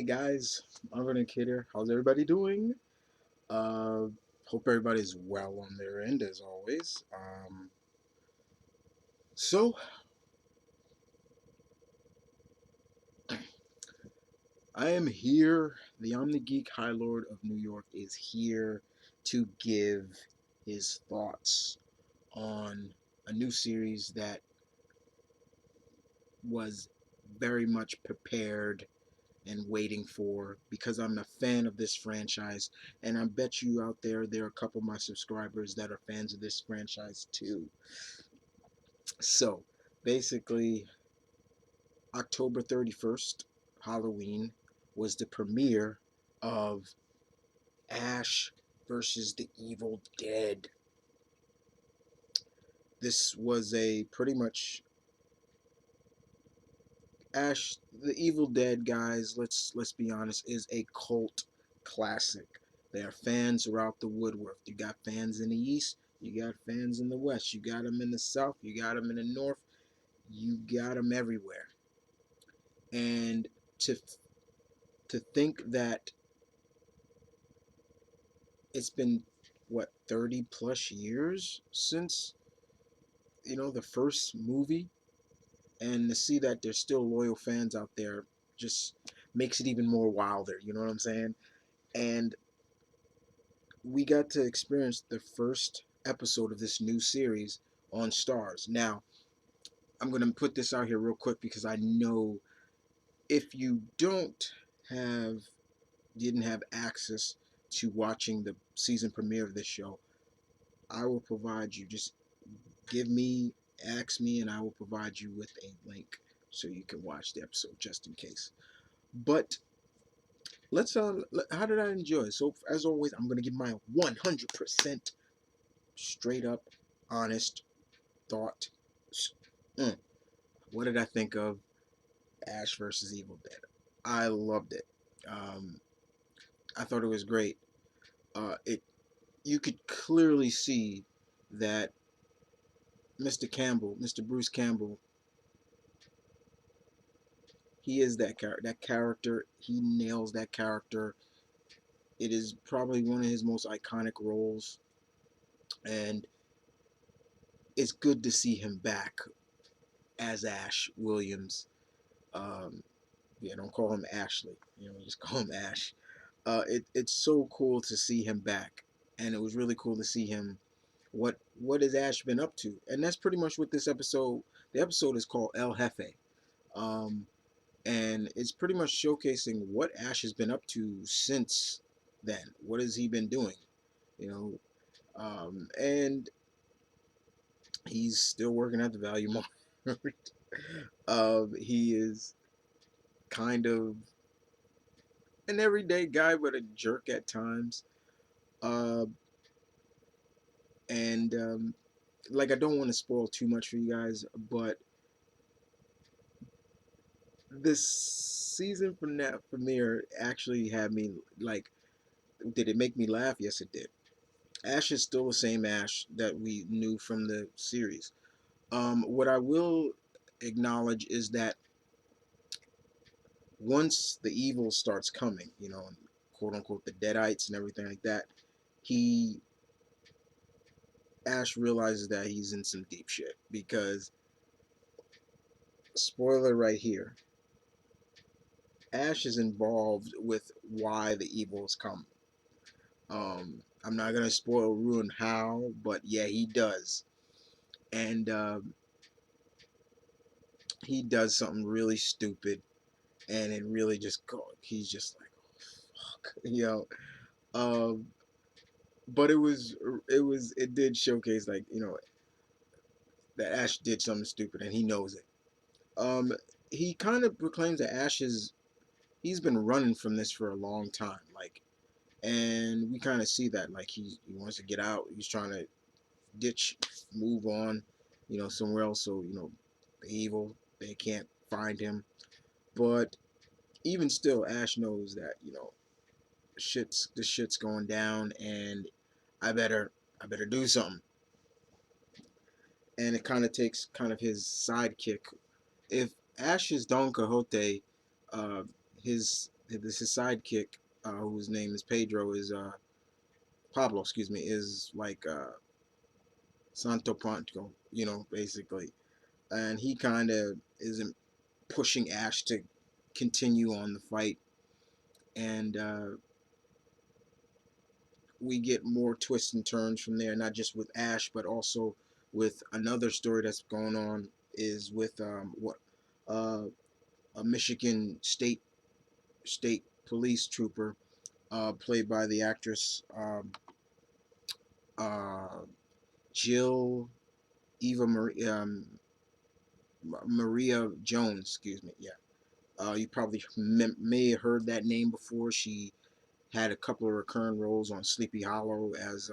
Guys, I'm Kid here. How's everybody doing? Uh, Hope everybody's well on their end as always. So I am here. The Omni-Geek High Lord of New York is here to give his thoughts on a new series that was very much prepared and waiting for because I'm a fan of this franchise, and I bet you out there are a couple of my subscribers that are fans of this franchise too. So basically, October 31st, Halloween, was the premiere of Ash versus the Evil Dead. This was a pretty much Ash the Evil Dead, guys, let's be honest, is a cult classic. There are fans throughout the woodwork. You got fans in the east, you got fans in the west, you got them in the south, you got them in the north, you got them everywhere. And to to think that it's been what 30 plus years since the first movie, and to see that there's still loyal fans out there just makes it even more wilder, you know what I'm saying? And we got to experience the first episode of this new series on Stars. Now, I'm going to put this out here real quick because I know if you have didn't have access to watching the season premiere of this show, I will provide you, just give me ask me and I will provide you with a link so you can watch the episode just in case. But let's how did I enjoy it? So as always, I'm going to give my 100% straight up honest thought. Mm. What did I think of Ash versus Evil Dead? I loved it. Um, I thought it was great. It You could clearly see that Mr. Campbell, Mr. Bruce Campbell, he is that character. That character, he nails that character. It is probably one of his most iconic roles, and it's good to see him back as Ash Williams. Um, yeah, don't call him Ashley. Just call him Ash. It's so cool to see him back, and it was really cool to see him. What has Ash been up to? And that's pretty much what this episode. The episode is called El Jefe, um, and it's pretty much showcasing what Ash has been up to since then. What has he been doing? You and he's still working at the Value Mart. He is kind of an everyday guy, but a jerk at times. Uh, and like I don't want to spoil too much for you guys, but this season premiere actually had me like, did it make me laugh? Yes, it did. Ash is still the same Ash that we knew from the series. What I will acknowledge is that once the evil starts coming, quote unquote, the Deadites and everything like that, he Ash realizes that he's in some deep shit because, spoiler right here, Ash is involved with why the evils come. I'm not gonna spoil ruin how, but yeah, he does, and he does something really stupid, and it really just go. He's just like, oh, fuck, Um, but it did showcase, like, that Ash did something stupid and he knows it. Um, he kind of proclaims that he's been running from this for a long time, like, and we kind of see that, like, he wants to get out. He's trying to ditch, move on, somewhere else. So the evil, they can't find him. But even still, Ash knows that the shit's going down, and I better I better do something. And it kind of takes kind of his sidekick. If Ash is Don Quixote, uh, his his sidekick, whose name is Pedro, is Pablo, excuse me, is like Santo Pancho, basically, and he kind of isn't pushing Ash to continue on the fight, and we get more twists and turns from there, not just with Ash, but also with another story that's going on is with what uh, a Michigan state police trooper, played by the actress uh, Jill Eva Marie, Maria Jones. Excuse me. Yeah, you probably may have heard that name before. She had a couple of recurring roles on Sleepy Hollow as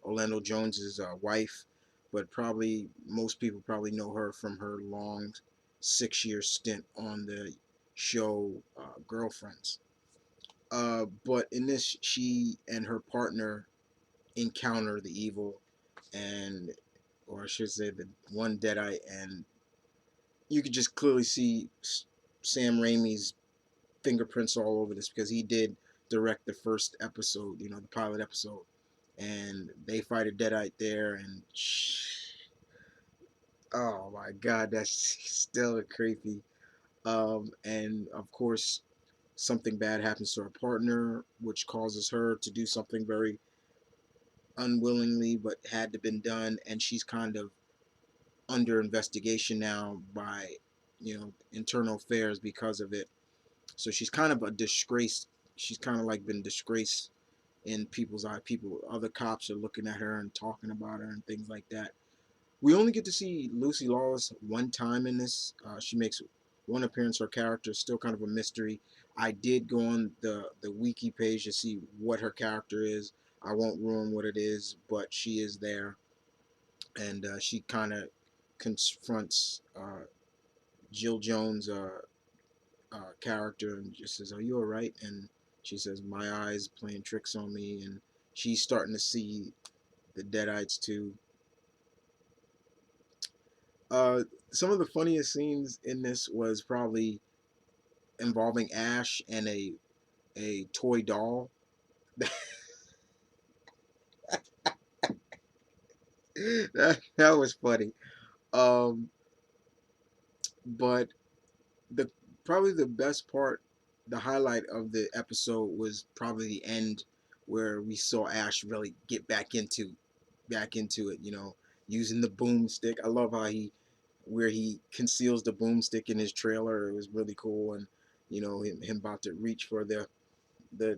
Orlando Jones's wife, but probably most people probably know her from her long 6 year stint on the show Girlfriends. But in this, she and her partner encounter the evil, and or I should say the one Deadite, and you could just clearly see Sam Raimi's fingerprints all over this because he did direct the first episode, the pilot episode, and they fight a Deadite there, and oh my God, that's still creepy. And of course, something bad happens to her partner, which causes her to do something very unwillingly, but had to been done, and she's kind of under investigation now by, internal affairs because of it. So she's kind of a disgrace. She's kind of like been disgraced in people's eye. Other cops are looking at her and talking about her and things like that. We only get to see Lucy Lawless one time in this. She makes one appearance. Her character is still kind of a mystery. I did go on the wiki page to see what her character is. I won't ruin what it is, but she is there, and she kind of confronts Jill Jones' character and just says, "Are you all right?" And she says, "My eyes playing tricks on me," and she's starting to see the Deadites too. Uh, some of the funniest scenes in this was probably involving Ash and a toy doll. That was funny. Um, but the probably the best part, the highlight of the episode was probably the end where we saw Ash really get back into it. Using the boomstick. I love how where he conceals the boomstick in his trailer. It was really cool, and him about to reach for the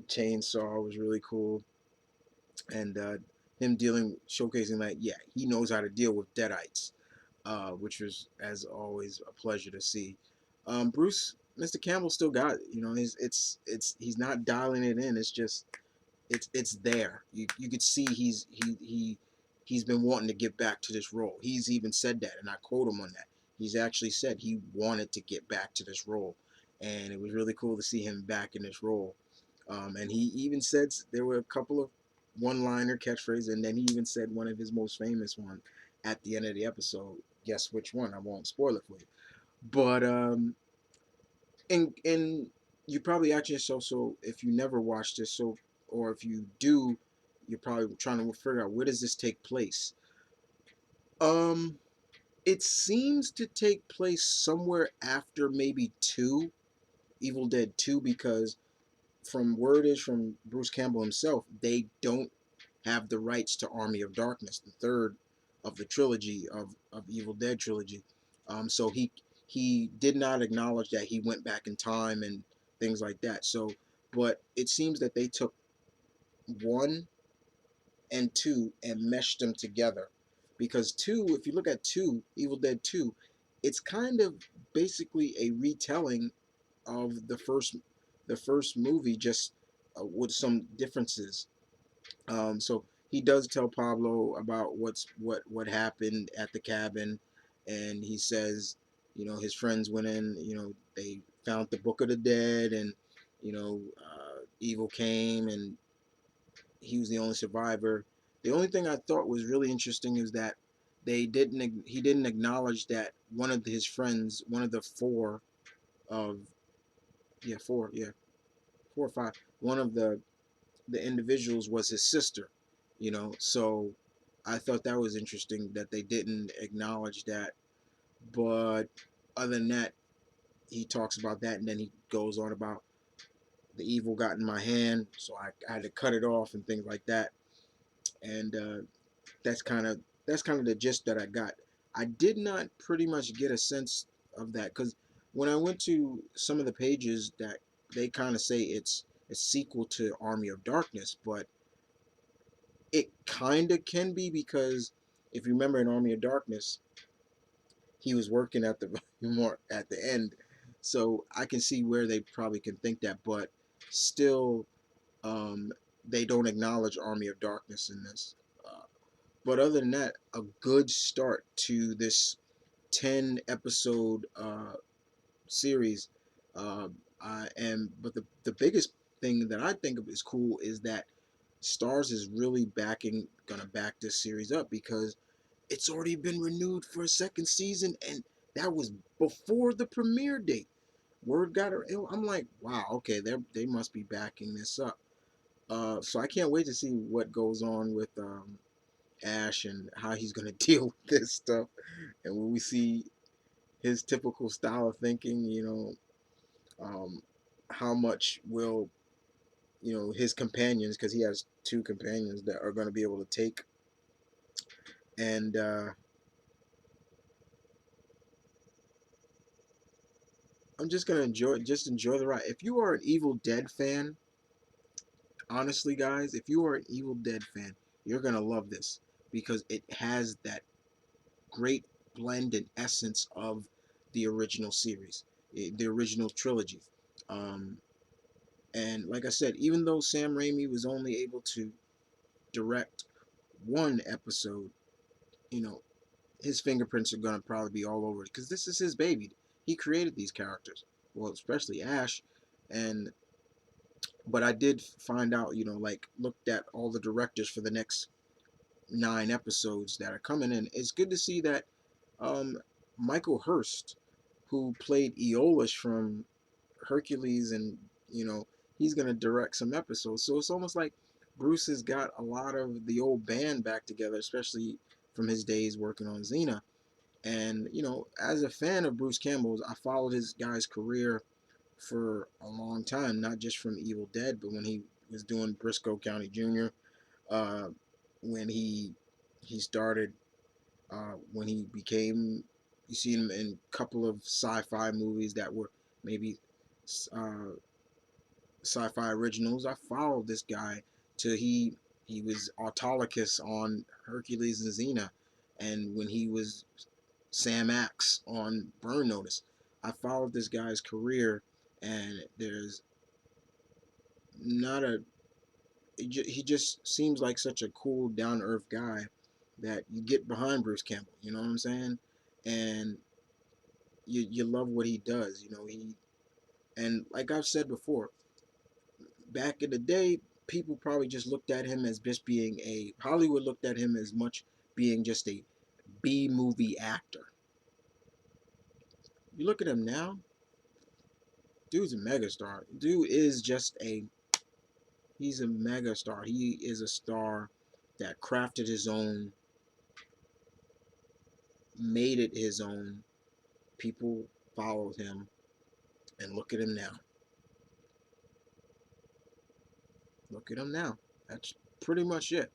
chainsaw was really cool, and him showcasing that he knows how to deal with deadites, which was as always a pleasure to see. Mr. Campbell still got it. He's not dialing it in. It's just it's there. You could see he's been wanting to get back to this role. He's even said that, and I quote him on that. He's actually said he wanted to get back to this role, and it was really cool to see him back in this role. And he even said there were a couple of one-liner catchphrases, and then he even said one of his most famous one at the end of the episode. Guess which one? I won't spoil it for you. But and you probably ask yourself, so if you never watched this, or if you do, you're probably trying to figure out where does this take place. Um, it seems to take place somewhere after maybe Evil Dead 2, because from word is from Bruce Campbell himself, they don't have the rights to Army of Darkness, the third of the trilogy of Evil Dead trilogy. So he did not acknowledge that he went back in time and things like that. So, but it seems that they took one and two and meshed them together, because two, if you look at two, Evil Dead 2, it's kind of basically a retelling of the first movie, just with some differences. So he does tell Pablo about what happened at the cabin, and he says, his friends went in, they found the Book of the Dead, and Evil came, and he was the only survivor. The only thing I thought was really interesting is that he didn't acknowledge that one of his friends, one of the four of, yeah, four, yeah, four or five. One of the individuals was his sister, So I thought that was interesting that they didn't acknowledge that. But other than that, he talks about that, and then he goes on about the evil got in my hand, so I had to cut it off and things like that. And that's kind of that's kind of the gist that I got. I did not pretty much get a sense of that because when I went to some of the pages that they kind of say it's a sequel to Army of Darkness, but it kind of can be because if you remember in Army of Darkness, he was working at the more at the end, so I can see where they probably can think that, but still, um, they don't acknowledge Army of Darkness in this. But other than that, a good start to this 10 episode series. But the biggest thing that I think of is cool is that Stars is really gonna back this series up because it's already been renewed for a second season, and that was before the premiere date. Word got her. I'm like, wow, okay, they must be backing this up. So I can't wait to see what goes on with Ash and how he's gonna deal with this stuff. And when we see his typical style of thinking, how much will his companions, because he has two companions that are going to be able to take, and I'm just gonna enjoy the ride. If you are an Evil Dead fan, honestly, guys, if you are an Evil Dead fan, you're gonna love this because it has that great blend and essence of the original series, the original trilogy. Um, and like I said, even though Sam Raimi was only able to direct one episode, you know, his fingerprints are gonna probably be all over it because this is his baby. He created these characters, well, especially Ash, and but I did find out, like looked at all the directors for the next 9 episodes that are coming in. It's good to see that um, Michael Hurst, who played Aeolus from Hercules, and he's gonna direct some episodes. So it's almost like Bruce has got a lot of the old band back together, especially from his days working on Xena. And as a fan of Bruce Campbell's, I followed his guy's career for a long time, not just from Evil Dead, but when he was doing Briscoe County Jr., uh, when he started, when he became, you see him in a couple of sci-fi movies that were maybe uh, sci-fi originals. I followed this guy till he was Autolycus on Hercules and Xena, and when he was Sam Axe on Burn Notice. I followed this guy's career, and there's not a. He just seems like such a cool, down to earth guy that you get behind Bruce Campbell. You know what I'm saying? And you love what he does. And like I've said before, back in the day, people probably just looked at him as just being a Hollywood looked at him as much being just a B movie actor. You look at him now, dude's a megastar. Dude is just a he's a megastar. He is a star that crafted his own, made it his own. People followed him, and look at him now. Look at him now. That's pretty much it.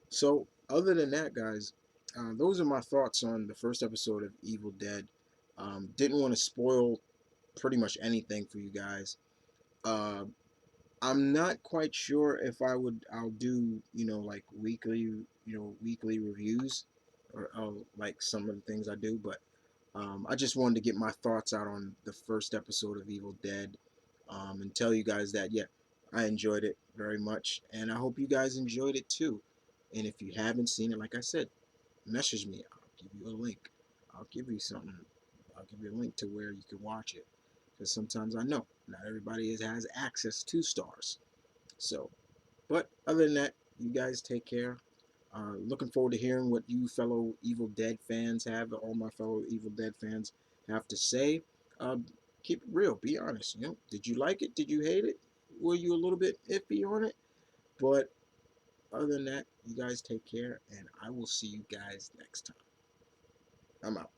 So, other than that, guys, those are my thoughts on the first episode of Evil Dead. Didn't want to spoil pretty much anything for you guys. Uh, I'm not quite sure if I'll do, like weekly reviews or like some of the things I do, but I just wanted to get my thoughts out on the first episode of Evil Dead, and tell you guys that, yeah, I enjoyed it very much, and I hope you guys enjoyed it too. And if you haven't seen it, like I said, message me. I'll give you a link. I'll give you something. I'll give you a link to where you can watch it. Because sometimes I know not everybody has access to stars. So, but other than that, you guys take care. Looking forward to hearing what you fellow Evil Dead fans all my fellow Evil Dead fans have to say. Uh, Keep it real. Be honest. You know, did you like it? Did you hate it? Were you a little bit iffy on it? But other than that, you guys take care, and I will see you guys next time. I'm out.